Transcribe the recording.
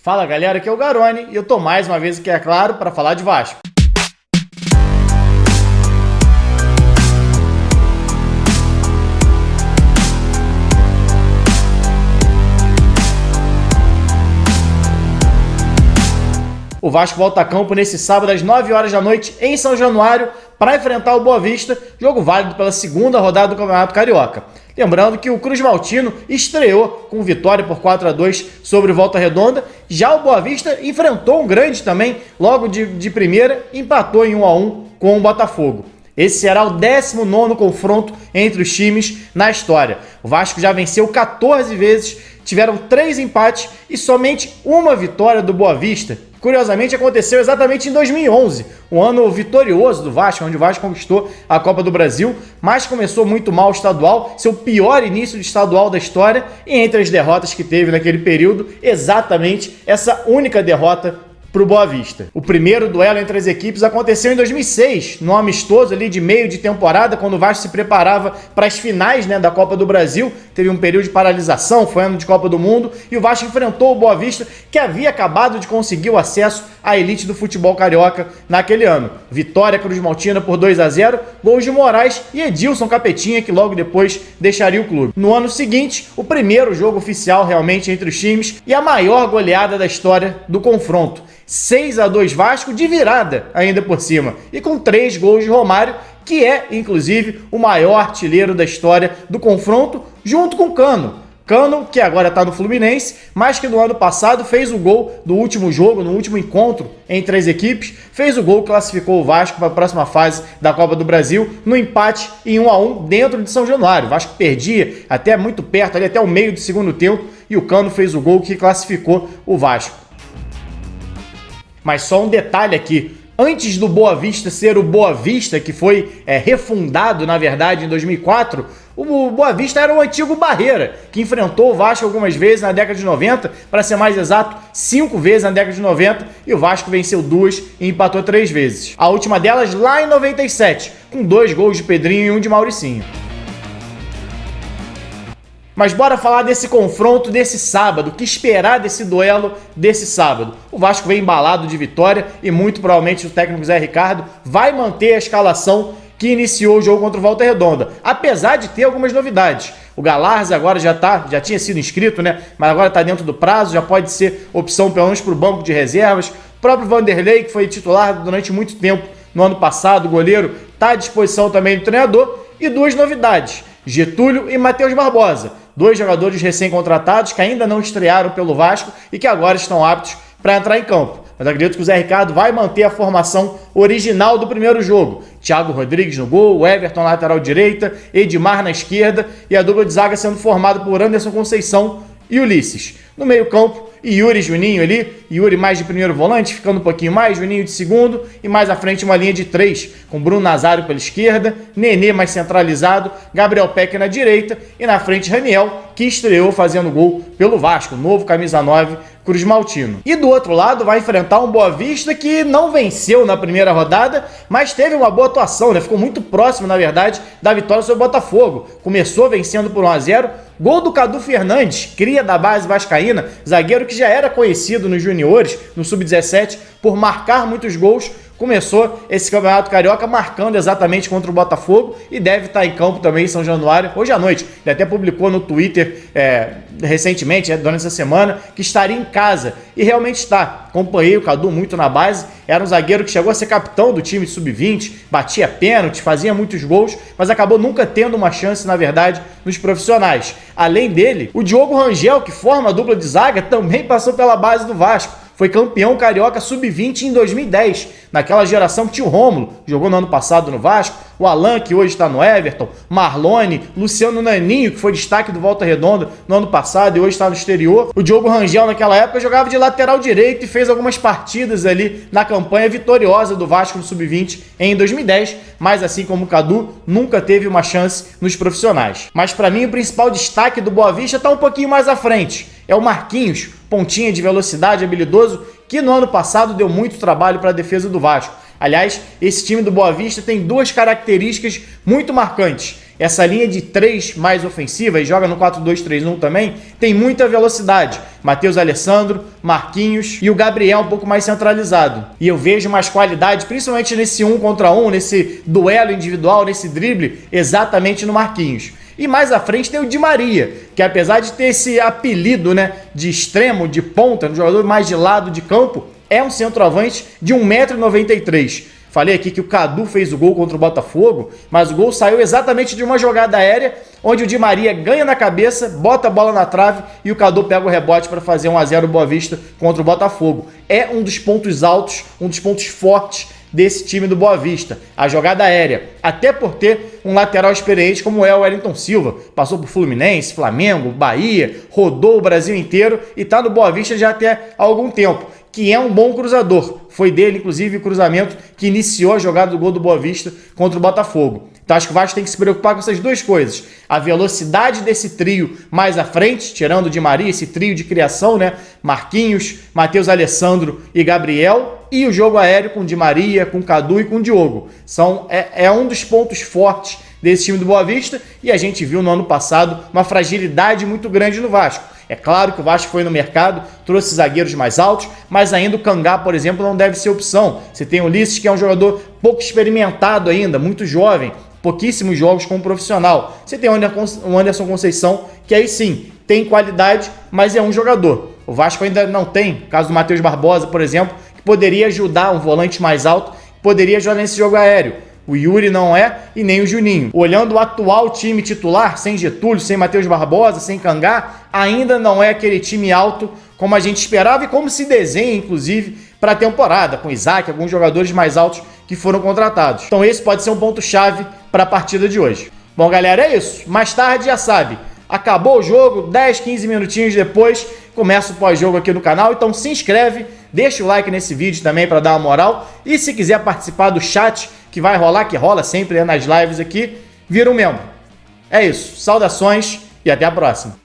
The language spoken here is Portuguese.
Fala galera, aqui é o Garone e eu tô mais uma vez aqui, é claro, para falar de Vasco. O Vasco volta a campo nesse sábado às 9 horas da noite em São Januário para enfrentar o Boa Vista, jogo válido pela segunda rodada do Campeonato Carioca. Lembrando que o Cruz Maltino estreou com vitória por 4-2 sobre o Volta Redonda. Já o Boa Vista enfrentou um grande também, logo de primeira, empatou em 1-1 com o Botafogo. Esse será o 19º confronto entre os times na história. O Vasco já venceu 14 vezes, tiveram 3 empates e somente uma vitória do Boa Vista. Curiosamente, aconteceu exatamente em 2011, um ano vitorioso do Vasco, onde o Vasco conquistou a Copa do Brasil, mas começou muito mal o estadual, seu pior início de estadual da história, e entre as derrotas que teve naquele período, exatamente essa única derrota para o Boa Vista. O primeiro duelo entre as equipes aconteceu em 2006, no amistoso ali de meio de temporada, quando o Vasco se preparava para as finais, da Copa do Brasil. Teve um período de paralisação, foi ano de Copa do Mundo, e o Vasco enfrentou o Boa Vista, que havia acabado de conseguir o acesso à elite do futebol carioca naquele ano. Vitória Cruz Maltina por 2-0, gols de Moraes e Edilson Capetinha, que logo depois deixaria o clube. No ano seguinte, o primeiro jogo oficial realmente entre os times e a maior goleada da história do confronto. 6-2 Vasco, de virada ainda por cima, e com 3 gols de Romário, que é, inclusive, o maior artilheiro da história do confronto, junto com Cano. Cano, que agora está no Fluminense, mas que no ano passado fez o gol do último jogo, no último encontro entre as equipes, fez o gol que classificou o Vasco para a próxima fase da Copa do Brasil, no empate em 1-1 dentro de São Januário. O Vasco perdia até muito perto, ali até o meio do segundo tempo, e o Cano fez o gol que classificou o Vasco. Mas só um detalhe aqui, antes do Boa Vista ser o Boa Vista, que foi refundado, na verdade, em 2004, o Boa Vista era o antigo Barreira, que enfrentou o Vasco algumas vezes na década de 90, para ser mais exato, 5 vezes na década de 90, e o Vasco venceu 2 e empatou 3 vezes. A última delas lá em 97, com 2 gols de Pedrinho e 1 de Mauricinho. Mas bora falar desse confronto desse sábado, o que esperar desse duelo desse sábado. O Vasco vem embalado de vitória e muito provavelmente o técnico Zé Ricardo vai manter a escalação que iniciou o jogo contra o Volta Redonda, apesar de ter algumas novidades. O Galarza agora já tinha sido inscrito, mas agora está dentro do prazo, já pode ser opção pelo menos para o banco de reservas. O próprio Vanderlei, que foi titular durante muito tempo no ano passado, o goleiro, está à disposição também do treinador. E 2 novidades, Getúlio e Matheus Barbosa. 2 jogadores recém-contratados que ainda não estrearam pelo Vasco e que agora estão aptos para entrar em campo. Mas acredito que o Zé Ricardo vai manter a formação original do primeiro jogo. Thiago Rodrigues no gol, Everton na lateral direita, Edmar na esquerda e a dupla de zaga sendo formada por Anderson Conceição e Ulisses. No meio-campo, Yuri e Juninho ali, Yuri mais de primeiro volante, ficando um pouquinho mais, Juninho de segundo, e mais à frente uma linha de 3, com Bruno Nazário pela esquerda, Nenê mais centralizado, Gabriel Peck na direita, e na frente Raniel, que estreou fazendo gol pelo Vasco, novo camisa 9, Cruz Maltino. E do outro lado vai enfrentar um Boa Vista que não venceu na primeira rodada, mas teve uma boa atuação, ficou muito próximo, na verdade, da vitória sobre o Botafogo. Começou vencendo por 1-0, gol do Cadu Fernandes, cria da base vascaína, zagueiro que já era conhecido nos juniores, no sub-17, por marcar muitos gols. Começou esse Campeonato Carioca marcando exatamente contra o Botafogo e deve estar em campo também em São Januário hoje à noite. Ele até publicou no Twitter recentemente, durante essa semana, que estaria em casa. E realmente está. Acompanhei o Cadu muito na base. Era um zagueiro que chegou a ser capitão do time sub-20, batia pênalti, fazia muitos gols, mas acabou nunca tendo uma chance, na verdade, nos profissionais. Além dele, o Diogo Rangel, que forma a dupla de zaga, também passou pela base do Vasco. Foi campeão carioca sub-20 em 2010, naquela geração que tinha o Rômulo, jogou no ano passado no Vasco, o Alan, que hoje está no Everton, Marlone, Luciano Naninho, que foi destaque do Volta Redonda no ano passado e hoje está no exterior. O Diogo Rangel, naquela época, jogava de lateral direito e fez algumas partidas ali na campanha vitoriosa do Vasco no sub-20 em 2010, mas assim como o Cadu, nunca teve uma chance nos profissionais. Mas para mim, o principal destaque do Boa Vista está um pouquinho mais à frente. É o Marquinhos, pontinha de velocidade, habilidoso, que no ano passado deu muito trabalho para a defesa do Vasco. Aliás, esse time do Boa Vista tem 2 características muito marcantes. Essa linha de 3 mais ofensiva, e joga no 4-2-3-1 também, tem muita velocidade. Matheus Alessandro, Marquinhos e o Gabriel um pouco mais centralizado. E eu vejo mais qualidade, principalmente nesse 1 contra 1, nesse duelo individual, nesse drible, exatamente no Marquinhos. E mais à frente tem o Di Maria, que apesar de ter esse apelido, né, de extremo, de ponta, um jogador mais de lado de campo, é um centroavante de 1,93 m. Falei aqui que o Cadu fez o gol contra o Botafogo, mas o gol saiu exatamente de uma jogada aérea, onde o Di Maria ganha na cabeça, bota a bola na trave e o Cadu pega o rebote para fazer 1-0 Boa Vista contra o Botafogo. É um dos pontos altos, um dos pontos fortes desse time do Boa Vista, a jogada aérea, até por ter um lateral experiente como é o Wellington Silva, passou por Fluminense, Flamengo, Bahia, rodou o Brasil inteiro e está no Boa Vista já até há algum tempo, que é um bom cruzador, foi dele inclusive o cruzamento que iniciou a jogada do gol do Boa Vista contra o Botafogo. Então acho que o Vasco tem que se preocupar com essas duas coisas, a velocidade desse trio mais à frente, tirando o Di Maria, esse trio de criação, né? Marquinhos, Matheus Alessandro e Gabriel, e o jogo aéreo com Di Maria, com Cadu e com Diogo. É um dos pontos fortes desse time do Boa Vista e a gente viu no ano passado uma fragilidade muito grande no Vasco. É claro que o Vasco foi no mercado, trouxe zagueiros mais altos, mas ainda o Cangá, por exemplo, não deve ser opção. Você tem o Ulisses, que é um jogador pouco experimentado ainda, muito jovem, pouquíssimos jogos como profissional. Você tem o Anderson Conceição, que aí sim, tem qualidade, mas é um jogador. O Vasco ainda não tem, no caso do Matheus Barbosa, por exemplo, que poderia ajudar um volante mais alto, que poderia ajudar nesse jogo aéreo. O Yuri não é e nem o Juninho. Olhando o atual time titular, sem Getúlio, sem Matheus Barbosa, sem Cangá, ainda não é aquele time alto como a gente esperava e como se desenha, inclusive, para a temporada, com Isaac, alguns jogadores mais altos que foram contratados. Então esse pode ser um ponto-chave para a partida de hoje. Bom, galera, é isso. Mais tarde, já sabe, acabou o jogo, 10, 15 minutinhos depois, começa o pós-jogo aqui no canal. Então se inscreve, deixa o like nesse vídeo também para dar uma moral. E se quiser participar do chat, que vai rolar, que rola sempre nas lives aqui, vira um membro. É isso. Saudações e até a próxima.